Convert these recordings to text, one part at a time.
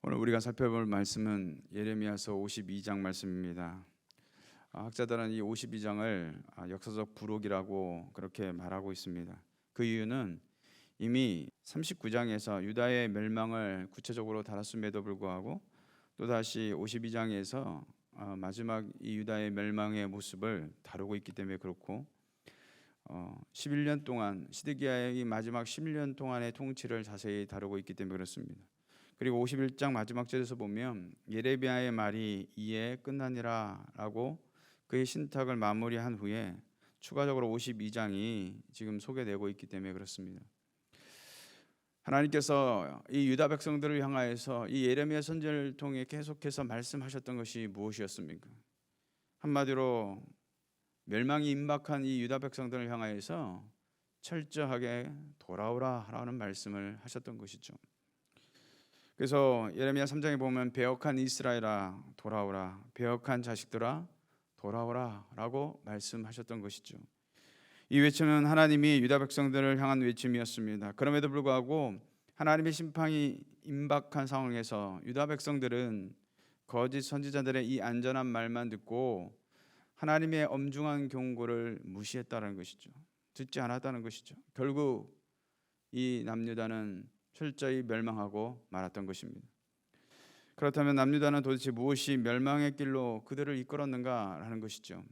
오늘 우리가 살펴볼 말씀은 예레미야서 52장 말씀입니다. 학자들은 이 52장을 역사적 부록이라고 그렇게 말하고 있습니다. 그 이유는 이미 39장에서 유다의 멸망을 구체적으로 다뤘음에도 불구하고 또다시 52장에서 마지막 이 유다의 멸망의 모습을 다루고 있기 때문에 그렇고 11년 동안 시드기야의 이 마지막 11년 동안의 통치를 자세히 다루고 있기 때문에 그렇습니다. 그리고 51장 마지막 절에서 보면 예레미야의 말이 이에 끝나니라 라고 그의 신탁을 마무리한 후에 추가적으로 52장이 지금 소개되고 있기 때문에 그렇습니다. 하나님께서 이 유다 백성들을 향하여서 이 예레미야 선지자를 통해 계속해서 말씀하셨던 것이 무엇이었습니까? 한마디로 멸망이 임박한 이 유다 백성들을 향하여서 철저하게 돌아오라 라는 말씀을 하셨던 것이죠. 그래서 예레미야 3장에 보면 배역한 이스라엘아 돌아오라, 배역한 자식들아 돌아오라 라고 말씀하셨던 것이죠. 이 외침은 하나님이 유다 백성들을 향한 외침이었습니다. 그럼에도 불구하고 하나님의 심판이 임박한 상황에서 유다 백성들은 거짓 선지자들의 이 안전한 말만 듣고 하나님의 엄중한 경고를 무시했다는 것이죠. 듣지 않았다는 것이죠. 결국 이 남유다는 철저히 멸망하고 말았던 것입니다. 그렇다면 남유다는 도대체 무엇이 멸망의 길로 그들을 이끌었는가 하는 것이죠.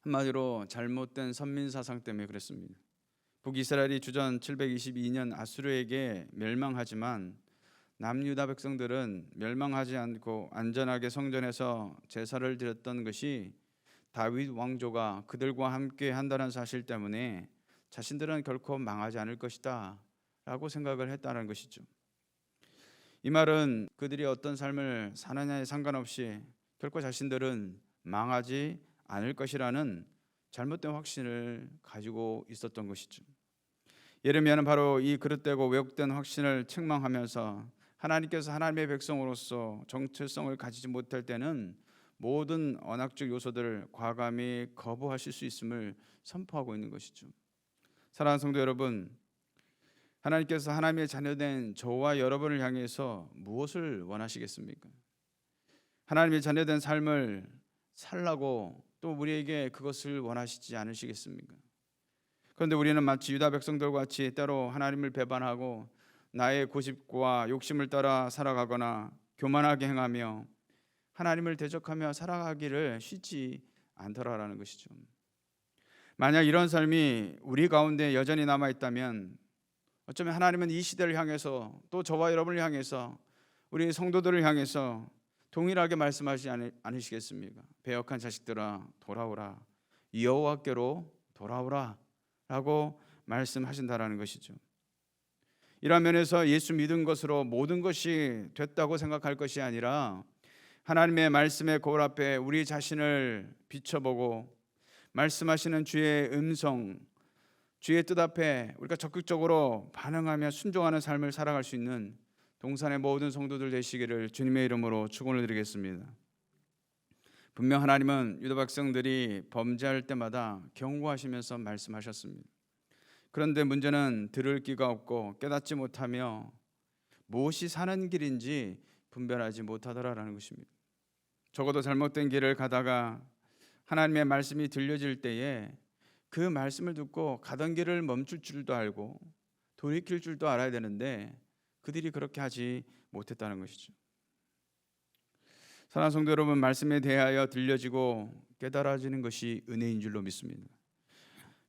한마디로 잘못된 선민사상 때문에 그랬습니다. 북이스라엘이 주전 722년 아수르에게 멸망하지만 남유다 백성들은 멸망하지 않고 안전하게 성전에서 제사를 드렸던 것이 다윗 왕조가 그들과 함께 한다는 사실 때문에 자신들은 결코 망하지 않을 것이다 라고 생각을 했다는 것이죠. 이 말은 그들이 어떤 삶을 사느냐에 상관없이 결코 자신들은 망하지 않을 것이라는 잘못된 확신을 가지고 있었던 것이죠. 예레미야는 바로 이 그릇되고 왜곡된 확신을 책망하면서 하나님께서 하나님의 백성으로서 정체성을 가지지 못할 때는 모든 언약적 요소들을 과감히 거부하실 수 있음을 선포하고 있는 것이죠. 사랑하는 성도 여러분, 하나님께서 하나님의 자녀된 저와 여러분을 향해서 무엇을 원하시겠습니까? 하나님의 자녀된 삶을 살라고 또 우리에게 그것을 원하시지 않으시겠습니까? 그런데 우리는 마치 유다 백성들과 같이 때로 하나님을 배반하고 나의 고집과 욕심을 따라 살아가거나 교만하게 행하며 하나님을 대적하며 살아가기를 쉽지 않더라라는 것이죠. 만약 이런 삶이 우리 가운데 여전히 남아있다면 어쩌면 하나님은 이 시대를 향해서 또 저와 여러분을 향해서 우리 성도들을 향해서 동일하게 말씀하지 않으시겠습니까? 배역한 자식들아 돌아오라, 여호와께로 돌아오라 라고 말씀하신다라는 것이죠. 이런 면에서 예수 믿은 것으로 모든 것이 됐다고 생각할 것이 아니라 하나님의 말씀의 거울 앞에 우리 자신을 비춰보고 말씀하시는 주의 음성, 주의 뜻 앞에 우리가 적극적으로 반응하며 순종하는 삶을 살아갈 수 있는 동산의 모든 성도들 되시기를 주님의 이름으로 축원을 드리겠습니다. 분명 하나님은 유다 백성들이 범죄할 때마다 경고하시면서 말씀하셨습니다. 그런데 문제는 들을 귀가 없고 깨닫지 못하며 무엇이 사는 길인지 분별하지 못하더라라는 것입니다. 적어도 잘못된 길을 가다가 하나님의 말씀이 들려질 때에 그 말씀을 듣고 가던 길을 멈출 줄도 알고 돌이킬 줄도 알아야 되는데 그들이 그렇게 하지 못했다는 것이죠. 사랑하는 성도 여러분, 말씀에 대하여 들려지고 깨달아지는 것이 은혜인 줄로 믿습니다.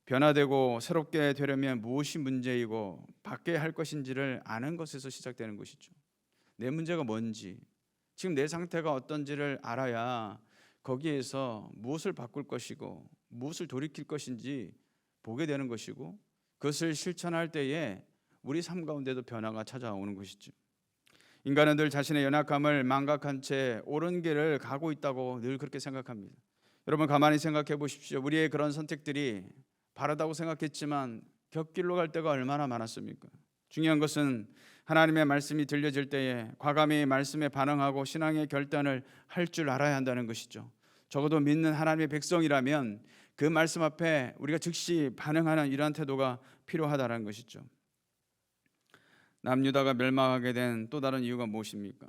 변화되고 새롭게 되려면 무엇이 문제이고 바뀌어야 할 것인지를 아는 것에서 시작되는 것이죠. 내 문제가 뭔지, 지금 내 상태가 어떤지를 알아야 거기에서 무엇을 바꿀 것이고 무엇을 돌이킬 것인지 보게 되는 것이고 그것을 실천할 때에 우리 삶 가운데도 변화가 찾아오는 것이죠. 인간은 늘 자신의 연약함을 망각한 채 옳은 길을 가고 있다고 늘 그렇게 생각합니다. 여러분 가만히 생각해 보십시오. 우리의 그런 선택들이 바르다고 생각했지만 곁길로 갈 때가 얼마나 많았습니까? 중요한 것은 하나님의 말씀이 들려질 때에 과감히 말씀에 반응하고 신앙의 결단을 할 줄 알아야 한다는 것이죠. 적어도 믿는 하나님의 백성이라면 그 말씀 앞에 우리가 즉시 반응하는 이러한 태도가 필요하다는 것이죠. 남유다가 멸망하게 된 또 다른 이유가 무엇입니까?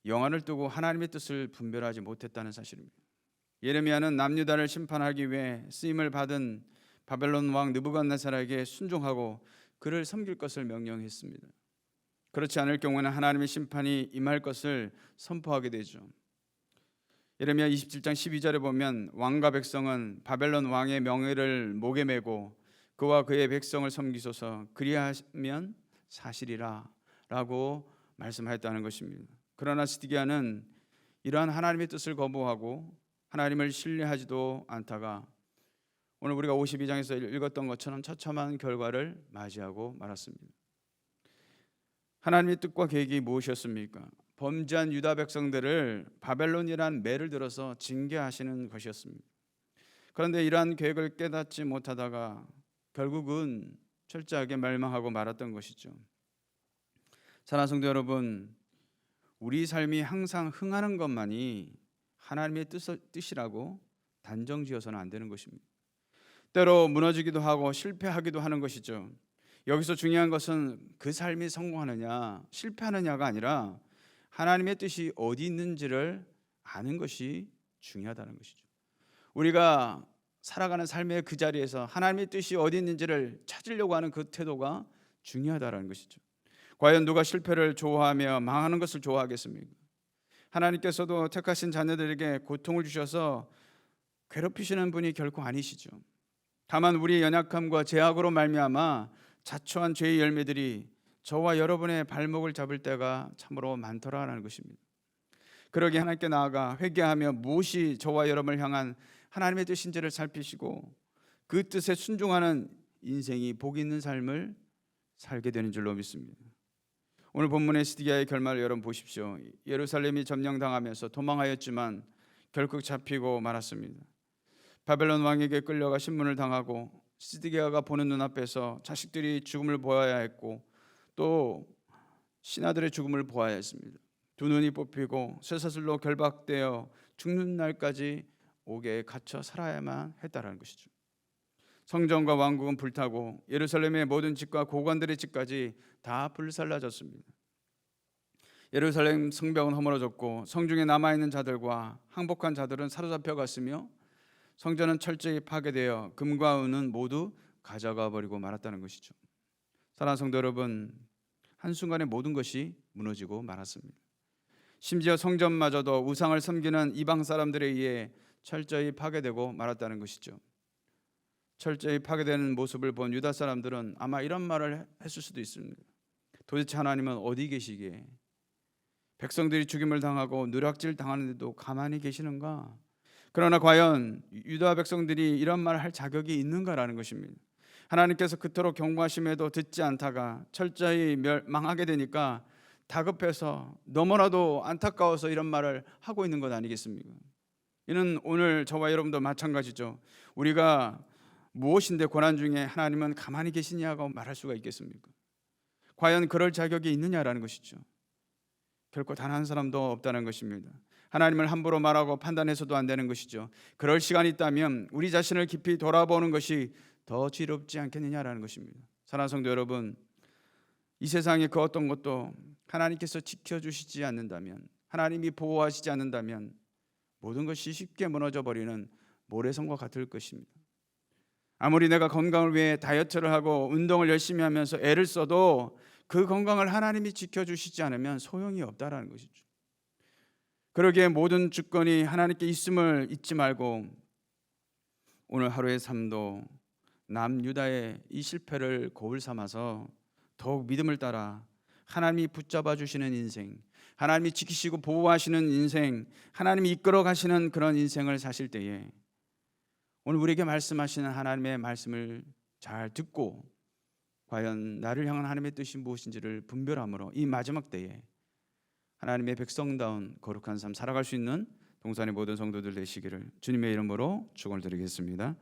영안을 뜨고 하나님의 뜻을 분별하지 못했다는 사실입니다. 예레미야는 남유다를 심판하기 위해 쓰임을 받은 바벨론 왕 느부갓네살에게 순종하고 그를 섬길 것을 명령했습니다. 그렇지 않을 경우에는 하나님의 심판이 임할 것을 선포하게 되죠. 예레미야 27장 12절에 보면 왕과 백성은 바벨론 왕의 명예를 목에 메고 그와 그의 백성을 섬기소서 그리하면 사실이라 라고 말씀하였다는 것입니다. 그러나 시드기야는 이러한 하나님의 뜻을 거부하고 하나님을 신뢰하지도 않다가 오늘 우리가 52장에서 읽었던 것처럼 처참한 결과를 맞이하고 말았습니다. 하나님의 뜻과 계획이 무엇이었습니까? 범죄한 유다 백성들을 바벨론이란 매를 들어서 징계하시는 것이었습니다. 그런데 이러한 계획을 깨닫지 못하다가 결국은 철저하게 멸망하고 말았던 것이죠. 사랑하는 성도 여러분, 우리 삶이 항상 흥하는 것만이 하나님의 뜻이라고 단정지어서는 안 되는 것입니다. 때로 무너지기도 하고 실패하기도 하는 것이죠. 여기서 중요한 것은 그 삶이 성공하느냐 실패하느냐가 아니라 하나님의 뜻이 어디 있는지를 아는 것이 중요하다는 것이죠. 우리가 살아가는 삶의 그 자리에서 하나님의 뜻이 어디 있는지를 찾으려고 하는 그 태도가 중요하다는 것이죠. 과연 누가 실패를 좋아하며 망하는 것을 좋아하겠습니까? 하나님께서도 택하신 자녀들에게 고통을 주셔서 괴롭히시는 분이 결코 아니시죠. 다만 우리의 연약함과 죄악으로 말미암아 자초한 죄의 열매들이 저와 여러분의 발목을 잡을 때가 참으로 많더라라는 것입니다. 그러기에 하나님께 나아가 회개하며 무엇이 저와 여러분을 향한 하나님의 뜻인지를 살피시고 그 뜻에 순종하는 인생이 복 있는 삶을 살게 되는 줄로 믿습니다. 오늘 본문의 시드기야의 결말을 여러분 보십시오. 예루살렘이 점령당하면서 도망하였지만 결국 잡히고 말았습니다. 바벨론 왕에게 끌려가 신문을 당하고 시드기야가 보는 눈앞에서 자식들이 죽음을 보아야 했고 또 신하들의 죽음을 보아야 했습니다. 두 눈이 뽑히고 쇠사슬로 결박되어 죽는 날까지 옥에 갇혀 살아야만 했다라는 것이죠. 성전과 왕국은 불타고 예루살렘의 모든 집과 고관들의 집까지 다 불살라졌습니다. 예루살렘 성벽은 허물어졌고 성중에 남아있는 자들과 항복한 자들은 사로잡혀 갔으며 성전은 철저히 파괴되어 금과 은은 모두 가져가 버리고 말았다는 것이죠. 사랑하는 성도 여러분, 한순간에 모든 것이 무너지고 말았습니다. 심지어 성전마저도 우상을 섬기는 이방 사람들에 의해 철저히 파괴되고 말았다는 것이죠. 철저히 파괴되는 모습을 본 유다 사람들은 아마 이런 말을 했을 수도 있습니다. 도대체 하나님은 어디 계시기에 백성들이 죽임을 당하고 누락질 당하는데도 가만히 계시는가? 그러나 과연 유다 백성들이 이런 말을 할 자격이 있는가라는 것입니다. 하나님께서 그토록 경고하심에도 듣지 않다가 철저히 망하게 되니까 다급해서 너무나도 안타까워서 이런 말을 하고 있는 것 아니겠습니까? 이는 오늘 저와 여러분도 마찬가지죠. 우리가 무엇인데 고난 중에 하나님은 가만히 계시냐고 말할 수가 있겠습니까? 과연 그럴 자격이 있느냐라는 것이죠. 결코 단 한 사람도 없다는 것입니다. 하나님을 함부로 말하고 판단해서도 안 되는 것이죠. 그럴 시간이 있다면 우리 자신을 깊이 돌아보는 것이 더 지롭지 않겠느냐라는 것입니다. 사랑하는 성도 여러분, 이 세상의 그 어떤 것도 하나님께서 지켜주시지 않는다면, 하나님이 보호하시지 않는다면 모든 것이 쉽게 무너져 버리는 모래성과 같을 것입니다. 아무리 내가 건강을 위해 다이어트를 하고 운동을 열심히 하면서 애를 써도 그 건강을 하나님이 지켜주시지 않으면 소용이 없다라는 것이죠. 그러기에 모든 주권이 하나님께 있음을 잊지 말고 오늘 하루의 삶도 남유다의 이 실패를 거울 삼아서 더욱 믿음을 따라 하나님이 붙잡아 주시는 인생, 하나님이 지키시고 보호하시는 인생, 하나님이 이끌어 가시는 그런 인생을 사실 때에 오늘 우리에게 말씀하시는 하나님의 말씀을 잘 듣고 과연 나를 향한 하나님의 뜻이 무엇인지를 분별함으로 이 마지막 때에 하나님의 백성다운 거룩한 삶 살아갈 수 있는 동산의 모든 성도들 되시기를 주님의 이름으로 축원을 드리겠습니다.